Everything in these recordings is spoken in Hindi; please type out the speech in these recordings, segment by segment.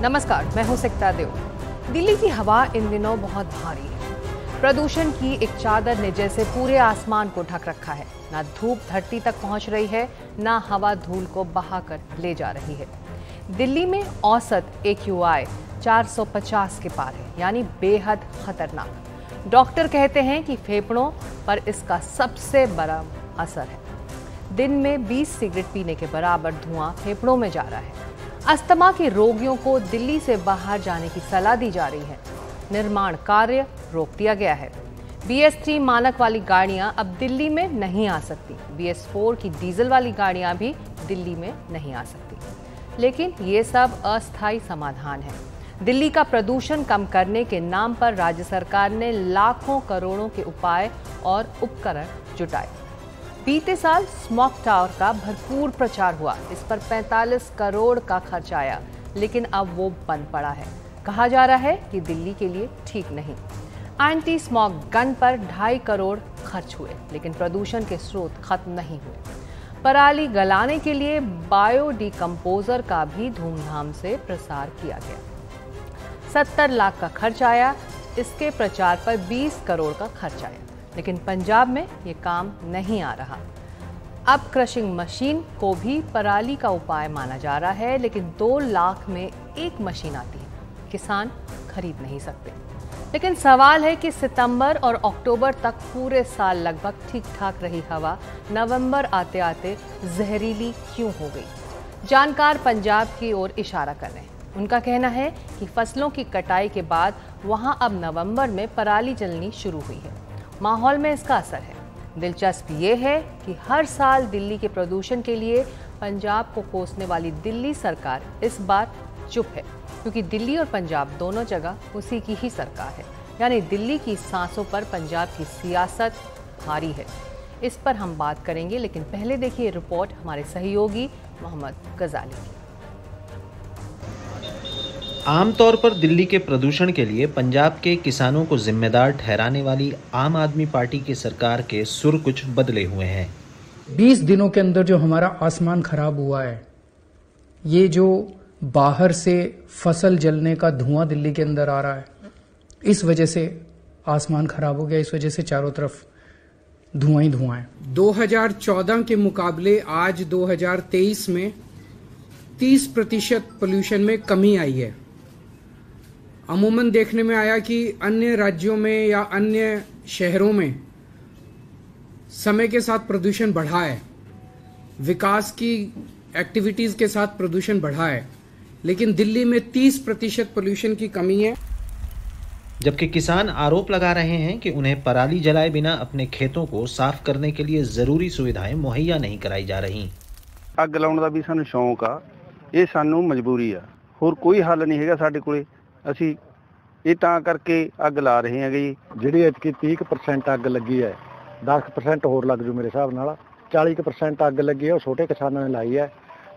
नमस्कार, मैं हूं सिकता देव। दिल्ली की हवा इन दिनों बहुत भारी है। प्रदूषण की एक चादर ने जैसे पूरे आसमान को ढक रखा है। ना धूप धरती तक पहुंच रही है, ना हवा धूल को बहाकर ले जा रही है। दिल्ली में औसत AQI 450 के पार है, यानी बेहद खतरनाक। डॉक्टर कहते हैं कि फेफड़ों पर इसका सबसे बड़ा असर है। दिन में 20 सिगरेट पीने के बराबर धुआं फेफड़ों में जा रहा है। अस्थमा के रोगियों को दिल्ली से बाहर जाने की सलाह दी जा रही है। निर्माण कार्य रोक दिया गया है। BS3 मानक वाली गाड़ियां अब दिल्ली में नहीं आ सकती। BS4 की डीजल वाली गाड़ियां भी दिल्ली में नहीं आ सकती। लेकिन ये सब अस्थायी समाधान है। दिल्ली का प्रदूषण कम करने के नाम पर राज्य सरकार ने लाखों करोड़ों के उपाय और उपकरण जुटाए। बीते साल स्मॉग टावर का भरपूर प्रचार हुआ। इस पर 45 करोड़ का खर्च आया, लेकिन अब वो बंद पड़ा है। कहा जा रहा है कि दिल्ली के लिए ठीक नहीं। एंटी स्मॉग गन पर 2.5 करोड़ खर्च हुए, लेकिन प्रदूषण के स्रोत खत्म नहीं हुए। पराली गलाने के लिए बायो डिकम्पोजर का भी धूमधाम से प्रसार किया गया। 70 लाख का खर्च आया। इसके प्रचार पर 20 करोड़ का खर्च आया, लेकिन पंजाब में ये काम नहीं आ रहा। अब क्रशिंग मशीन को भी पराली का उपाय माना जा रहा है, लेकिन 2 लाख में एक मशीन आती है। किसान खरीद नहीं सकते। लेकिन सवाल है कि सितंबर और अक्टूबर तक पूरे साल लगभग ठीक ठाक रही हवा नवंबर आते आते जहरीली क्यों हो गई? जानकार पंजाब की ओर इशारा कर रहे हैं। उनका कहना है कि फसलों की कटाई के बाद वहां अब नवंबर में पराली जलनी शुरू हुई है। माहौल में इसका असर है। दिलचस्प ये है कि हर साल दिल्ली के प्रदूषण के लिए पंजाब को कोसने वाली दिल्ली सरकार इस बार चुप है, क्योंकि दिल्ली और पंजाब दोनों जगह उसी की ही सरकार है। यानी दिल्ली की सांसों पर पंजाब की सियासत भारी है। इस पर हम बात करेंगे, लेकिन पहले देखिए रिपोर्ट हमारे सहयोगी मोहम्मद गजाली की। आमतौर पर दिल्ली के प्रदूषण के लिए पंजाब के किसानों को जिम्मेदार ठहराने वाली आम आदमी पार्टी की सरकार के सुर कुछ बदले हुए हैं। 20 दिनों के अंदर जो हमारा आसमान खराब हुआ है, ये जो बाहर से फसल जलने का धुआं दिल्ली के अंदर आ रहा है, इस वजह से आसमान खराब हो गया। इस वजह से चारों तरफ धुआं ही धुआं है। 2014 के मुकाबले आज 2023 में 30% पोल्यूशन में कमी आई है। अमूमन देखने में आया कि अन्य राज्यों में या अन्य शहरों में समय के साथ प्रदूषण बढ़ा है, विकास की एक्टिविटीज के साथ प्रदूषण बढ़ा है, लेकिन दिल्ली में 30% पोल्यूशन की कमी है। जबकि किसान आरोप लगा रहे हैं कि उन्हें पराली जलाए बिना अपने खेतों को साफ करने के लिए जरूरी सुविधाएं मुहैया नहीं कराई जा रही। ਅੱਗ ਲਾਉਣ ਦਾ ਵੀ ਸਾਨੂੰ ਸ਼ੌਂਕ ਆ, ਇਹ ਸਾਨੂੰ ਮਜਬੂਰੀ ਆ, ਹੋਰ ਕੋਈ ਹੱਲ ਨਹੀਂ ਹੈਗਾ ਸਾਡੇ ਕੋਲੇ। ਅਸੀਂ ਇਹ ਤਾਂ ਕਰਕੇ ਅੱਗ ਲਾ ਰਹੇ ਹੈਗੇ ਜੀ। ਜਿਹੜੀ ਇਤਕੀ 30% ਅੱਗ ਲੱਗੀ ਹੈ, 10% ਹੋਰ ਲੱਗ ਜੂ ਮੇਰੇ ਹਿਸਾਬ ਨਾਲ। 40% ਅੱਗ ਲੱਗੀ ਹੈ ਉਹ ਛੋਟੇ ਕਿਸਾਨਾਂ ਨੇ ਲਾਈ ਹੈ,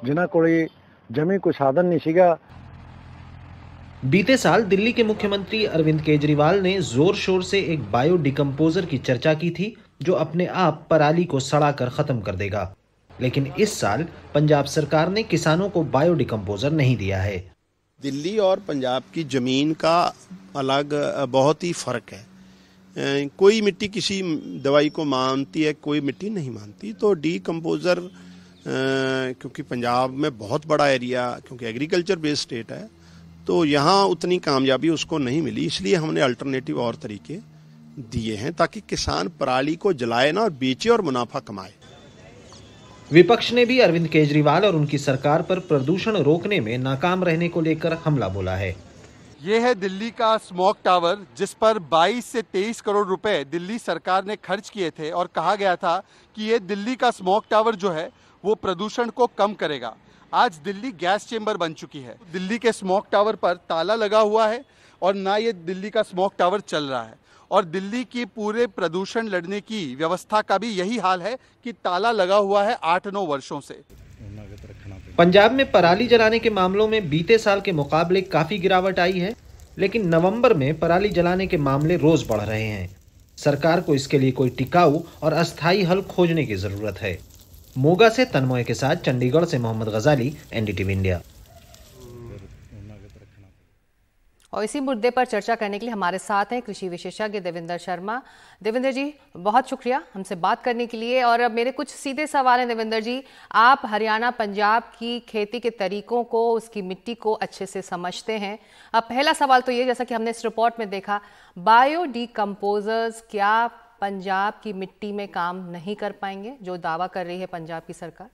ਜਿਨ੍ਹਾਂ ਕੋਲੇ ਜਮੀ ਕੋਈ ਸਾਧਨ नहीं ਸੀਗਾ। बीते साल दिल्ली के मुख्यमंत्री अरविंद केजरीवाल ने जोर शोर से एक बायो डिकम्पोजर की चर्चा की थी, जो अपने आप पराली को सड़ाकर खत्म कर देगा। लेकिन इस साल पंजाब सरकार ने किसानों को बायो डिकम्पोजर नहीं दिया है। दिल्ली और पंजाब की ज़मीन का अलग बहुत ही फ़र्क है। कोई मिट्टी किसी दवाई को मानती है, कोई मिट्टी नहीं मानती। तो डिकम्पोजर क्योंकि पंजाब में बहुत बड़ा एरिया, क्योंकि एग्रीकल्चर बेस्ड स्टेट है, तो यहाँ उतनी कामयाबी उसको नहीं मिली, इसलिए हमने अल्टरनेटिव और तरीके दिए हैं ताकि किसान पराली को जलाए ना और बेचे और मुनाफा कमाए। विपक्ष ने भी अरविंद केजरीवाल और उनकी सरकार पर प्रदूषण रोकने में नाकाम रहने को लेकर हमला बोला है। ये है दिल्ली का स्मॉग टावर, जिस पर 22 से 23 करोड़ रुपए दिल्ली सरकार ने खर्च किए थे और कहा गया था कि ये दिल्ली का स्मॉग टावर जो है वो प्रदूषण को कम करेगा। आज दिल्ली गैस चेंबर बन चुकी है। दिल्ली के स्मॉग टावर पर ताला लगा हुआ है और ना ये दिल्ली का स्मॉग टावर चल रहा है। और दिल्ली की पूरे प्रदूषण लड़ने की व्यवस्था का भी यही हाल है कि ताला लगा हुआ है 8-9 वर्षों से। पंजाब में पराली जलाने के मामलों में बीते साल के मुकाबले काफी गिरावट आई है, लेकिन नवंबर में पराली जलाने के मामले रोज बढ़ रहे हैं। सरकार को इसके लिए कोई टिकाऊ और अस्थायी हल खोजने की जरूरत है। मोगा से तन्मय के साथ चंडीगढ़ से मोहम्मद गजाली, NDTV इंडिया। और इसी मुद्दे पर चर्चा करने के लिए हमारे साथ हैं कृषि विशेषज्ञ देवेंद्र शर्मा। देवेंद्र जी, बहुत शुक्रिया हमसे बात करने के लिए। और अब मेरे कुछ सीधे सवाल हैं देवेंद्र जी। आप हरियाणा पंजाब की खेती के तरीकों को, उसकी मिट्टी को अच्छे से समझते हैं। अब पहला सवाल तो ये, जैसा कि हमने इस रिपोर्ट में देखा, बायो डिकम्पोजर्स क्या पंजाब की मिट्टी में काम नहीं कर पाएंगे, जो दावा कर रही है पंजाब की सरकार?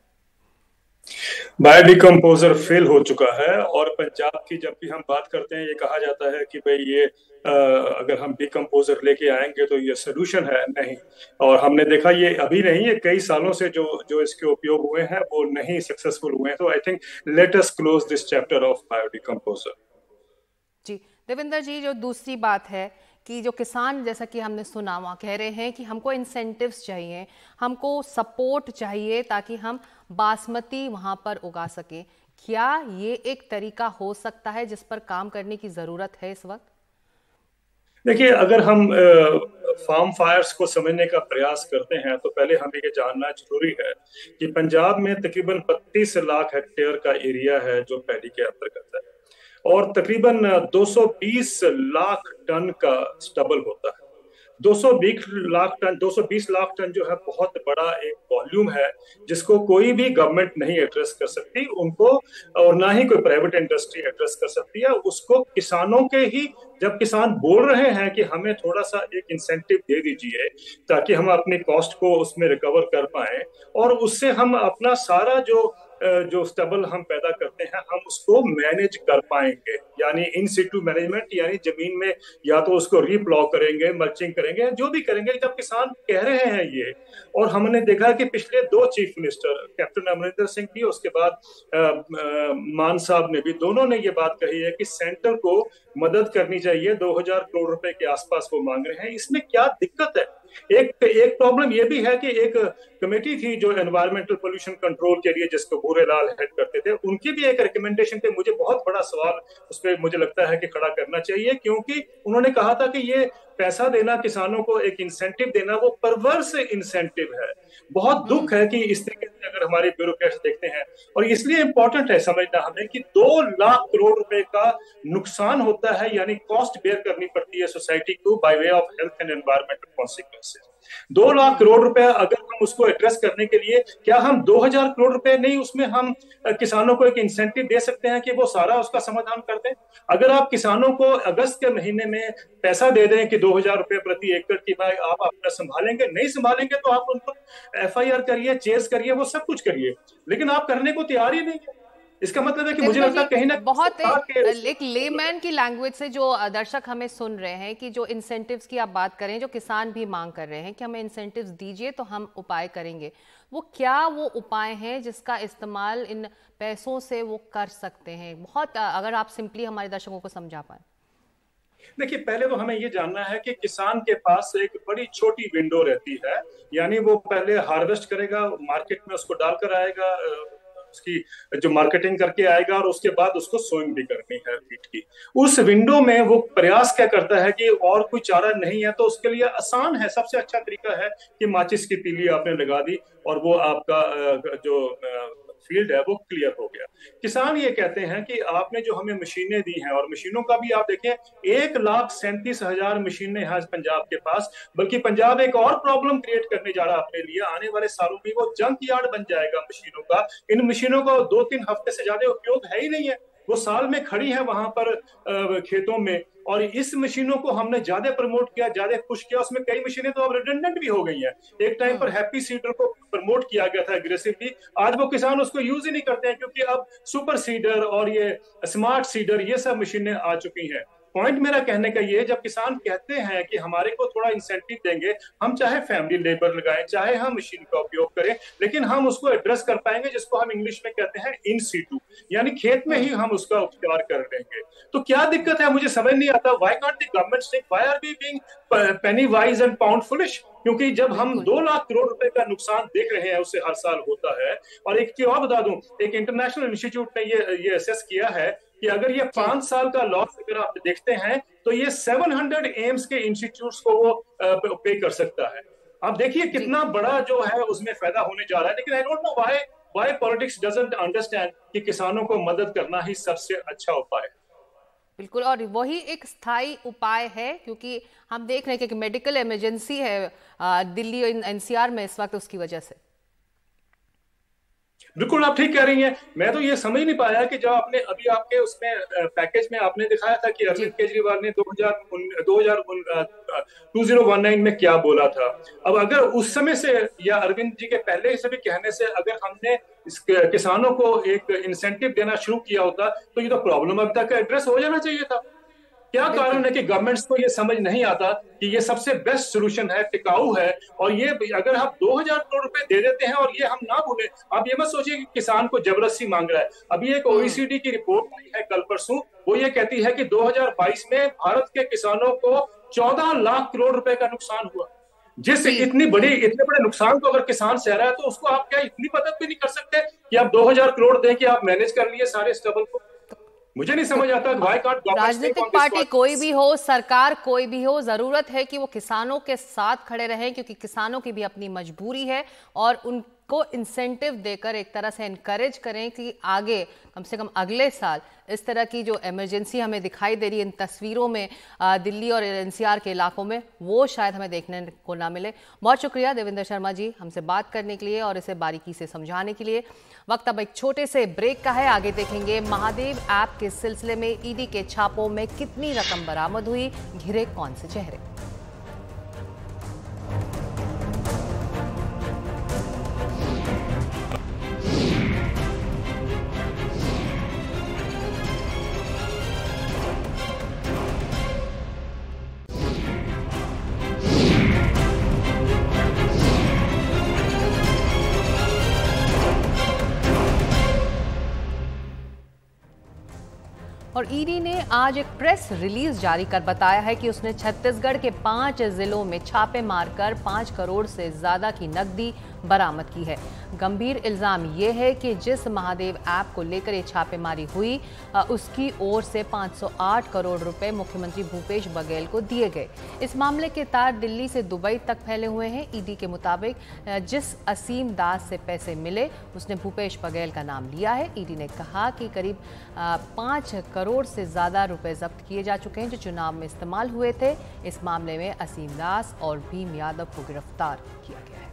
बायो डिकम्पोजर फेल हो चुका है। और पंजाब की जब भी हम बात करते हैं, ये कहा जाता है कि भाई ये अगर हम डिकम्पोजर लेके आएंगे तो ये सोल्यूशन है। नहीं, और हमने देखा ये अभी नहीं, ये कई सालों से जो इसके उपयोग हुए हैं वो नहीं सक्सेसफुल हुए हैं। तो I think let us close this chapter of bio decomposer. जी देवेंद्र जी, जो दूसरी बात है कि जो किसान, जैसा कि हमने सुना, वहाँ कह रहे हैं कि हमको इंसेंटिव्स चाहिए, हमको सपोर्ट चाहिए ताकि हम बासमती वहाँ पर उगा सकें। क्या ये एक तरीका हो सकता है जिस पर काम करने की जरूरत है इस वक्त? देखिए, अगर हम फार्म फायर्स को समझने का प्रयास करते हैं तो पहले हमें ये जानना जरूरी है कि पंजाब में तकरीबन 32 लाख हेक्टेयर का एरिया है जो पैडी के अंतर्गत है, और तकरीबन 220 लाख टन का स्टबल होता है। 220 लाख टन जो है बहुत बड़ा एक वॉल्यूम है, जिसको कोई भी गवर्नमेंट नहीं एड्रेस कर सकती उनको, और ना ही कोई प्राइवेट इंडस्ट्री एड्रेस कर सकती है उसको। किसानों के ही, जब किसान बोल रहे हैं कि हमें थोड़ा सा एक इंसेंटिव दे दीजिए ताकि हम अपनी कॉस्ट को उसमें रिकवर कर पाए, और उससे हम अपना सारा जो स्टेबल हम पैदा करते हैं हम उसको मैनेज कर पाएंगे, यानी इन सिटू मैनेजमेंट, यानी जमीन में या तो उसको रीप्लॉ करेंगे, मल्चिंग करेंगे, जो भी करेंगे। जब किसान कह रहे हैं ये, और हमने देखा कि पिछले 2 chief minister, captain Amarinder Singh भी, उसके बाद मान साहब ने भी, दोनों ने ये बात कही है कि सेंटर को मदद करनी चाहिए। 2000 करोड़ रुपए के आसपास वो मांग रहे हैं। इसमें क्या दिक्कत है? एक प्रॉब्लम ये भी है कि एक कमेटी थी जो एनवायरमेंटल पोल्यूशन कंट्रोल के लिए, जिसको भूरेलाल हेड करते थे, उनकी भी एक रिकमेंडेशन पे मुझे बहुत बड़ा सवाल उस पर मुझे लगता है कि खड़ा करना चाहिए, क्योंकि उन्होंने कहा था कि ये पैसा देना, किसानों को एक इंसेंटिव देना, वो परवर्स इंसेंटिव है। बहुत दुख है कि इस तरीके से अगर हमारे ब्यूरोक्रेट्स देखते हैं, और इसलिए इंपॉर्टेंट है समझना हमें कि 2 लाख करोड़ रुपए का नुकसान होता है, यानी कॉस्ट बेयर करनी पड़ती है सोसाइटी को by way of health and environmental consequences. 2 lakh crore रुपए अगर हम उसको एड्रेस करने के लिए, क्या हम 2000 करोड़ रुपए नहीं उसमें हम किसानों को एक इंसेंटिव दे सकते हैं कि वो सारा उसका समाधान कर दें? अगर आप किसानों को अगस्त के महीने में पैसा दे दें कि 2000 रुपए प्रति एकड़ की, भाई आप अपना संभालेंगे, नहीं संभालेंगे तो आप उनको FIR करिए, चेस करिए, वो सब कुछ करिए, लेकिन आप करने को तैयार ही नहीं है। इसका मतलब है कि मुझे लगता है कहीं ना बहुत एक लेमैन की लैंग्वेज से जो दर्शक हमें सुन रहे हैं कि जो इंसेंटिव्स की आप बात करें, जो किसान भी मांग कर रहे हैं कि हमें इंसेंटिव्स दीजिए तो हम उपाय करेंगे, वो उपाय हैं जिसका इस्तेमाल इन पैसों से वो कर सकते हैं? बहुत अगर आप सिंपली हमारे दर्शकों को समझा पाए। देखिए, पहले तो हमें ये जानना है कि किसान के पास एक बड़ी छोटी विंडो रहती है, यानी वो पहले हार्वेस्ट करेगा, मार्केट में उसको डालकर आएगा, उसकी जो मार्केटिंग करके आएगा, और उसके बाद उसको सोइंग भी करनी है फीट की। उस विंडो में वो प्रयास क्या करता है कि और कोई चारा नहीं है तो उसके लिए आसान है, सबसे अच्छा तरीका है कि माचिस की तीली आपने लगा दी और वो आपका जो फील्ड है वो क्लियर हो गया। किसान ये कहते हैं कि आपने जो हमें मशीनें दी हैं, और मशीनों का भी आप देखें 1,37,000 मशीनें हैं पंजाब के पास, बल्कि पंजाब एक और प्रॉब्लम क्रिएट करने जा रहा है अपने लिए। आने वाले सालों में वो जंक यार्ड बन जाएगा मशीनों का। इन मशीनों का 2-3 हफ्ते से ज्यादा उपयोग है ही नहीं है, वो साल में खड़ी है वहां पर खेतों में, और इस मशीनों को हमने ज्यादा प्रमोट किया, ज्यादा पुश किया। उसमें कई मशीनें तो अब रिडंडेंट भी हो गई हैं। एक टाइम पर हैप्पी सीडर को प्रमोट किया गया था एग्रेसिवली, आज वो किसान उसको यूज ही नहीं करते हैं, क्योंकि अब सुपर सीडर और ये स्मार्ट सीडर, ये सब मशीनें आ चुकी हैं। पॉइंट मेरा कहने का ये, जब किसान कहते हैं कि हमारे को थोड़ा इंसेंटिव देंगे, हम चाहे फैमिली लेबर लगाएं, चाहे हम मशीन का उपयोग करें, लेकिन हम उसको एड्रेस कर पाएंगे जिसको हम इंग्लिश में कहते हैं इन सीटू, यानी खेत में ही हम उसका उपचार कर लेंगे। तो क्या दिक्कत है, मुझे समझ नहीं आता। Why can't the government say, why are we being penny wise and pound foolish? क्योंकि जब हम 2 लाख करोड़ रुपए का नुकसान देख रहे हैं, उससे हर साल होता है। और एक चीज और बता दूं, एक इंटरनेशनल इंस्टीट्यूट ने ये असेस किया है कि अगर ये 5 साल का लॉस अगर आप देखते हैं तो ये 700 एम्स के इंस्टीट्यूट्स को वो पे कर सकता है। आप देखिए कितना बड़ा जो है उसमें फायदा होने जा रहा है। लेकिन I don't know why politics doesn't understand कि किसानों को मदद करना ही सबसे अच्छा उपाय है। बिल्कुल, और वही एक स्थायी उपाय है, क्योंकि हम देख रहे हैं कि मेडिकल इमरजेंसी है दिल्ली और एनसीआर में इस वक्त उसकी वजह से। बिल्कुल आप ठीक कह रही हैं। मैं तो ये समझ नहीं पाया कि जब आपने अभी आपके उसमें पैकेज में आपने दिखाया था कि अरविंद केजरीवाल ने 2019 में क्या बोला था। अब अगर उस समय से या अरविंद जी के पहले से भी कहने से अगर हमने किसानों को एक इंसेंटिव देना शुरू किया होता तो ये तो प्रॉब्लम अब तक एड्रेस हो जाना चाहिए था। क्या कारण है कि गवर्नमेंट्स को ये समझ नहीं आता कि ये सबसे बेस्ट सोल्यूशन है, टिकाऊ है, और ये अगर आप 2000 करोड़ रुपए दे देते हैं और ये हम ना भूलें। आप ये मत सोचिए कि किसान को जबरदस्ती मांग रहा है। अभी एक ओईसीडी की रिपोर्ट आई है कल परसों, वो ये कहती है कि 2022 में भारत के किसानों को 14 लाख करोड़ रुपए का नुकसान हुआ। इतने बड़े नुकसान को अगर किसान सह रहा है तो उसको आप क्या इतनी मदद भी नहीं कर सकते कि आप 2000 करोड़ दें कि आप मैनेज कर लिए सारे स्ट्रगल को? मुझे नहीं समझ आता। राजनीतिक पार्टी कोई भी हो, सरकार कोई भी हो, जरूरत है कि वो किसानों के साथ खड़े रहें, क्योंकि किसानों की भी अपनी मजबूरी है, और उनको इंसेंटिव देकर एक तरह से एनकरेज करें कि आगे कम से कम अगले साल इस तरह की जो इमरजेंसी हमें दिखाई दे रही है इन तस्वीरों में दिल्ली और एनसीआर के इलाकों में, वो शायद हमें देखने को ना मिले। बहुत शुक्रिया देवेंद्र शर्मा जी हमसे बात करने के लिए और इसे बारीकी से समझाने के लिए। वक्त अब एक छोटे से ब्रेक का है, आगे देखेंगे महादेव ऐप के सिलसिले में ईडी के छापों में कितनी रकम बरामद हुई, घिरे कौन से चेहरे। और ईडी ने आज एक प्रेस रिलीज जारी कर बताया है कि उसने छत्तीसगढ़ के 5 जिलों में छापे मारकर 5 करोड़ से ज्यादा की नकदी बरामद की है। गंभीर इल्जाम यह है कि जिस महादेव ऐप को लेकर ये छापेमारी हुई उसकी ओर से 508 करोड़ रुपए मुख्यमंत्री भूपेश बघेल को दिए गए। इस मामले के तार दिल्ली से दुबई तक फैले हुए हैं। ईडी के मुताबिक जिस असीम दास से पैसे मिले उसने भूपेश बघेल का नाम लिया है। ईडी ने कहा कि करीब 5 करोड़ से ज्यादा रुपए जब्त किए जा चुके हैं जो चुनाव में इस्तेमाल हुए थे। इस मामले में असीम दास और भीम यादव को गिरफ्तार किया गया है।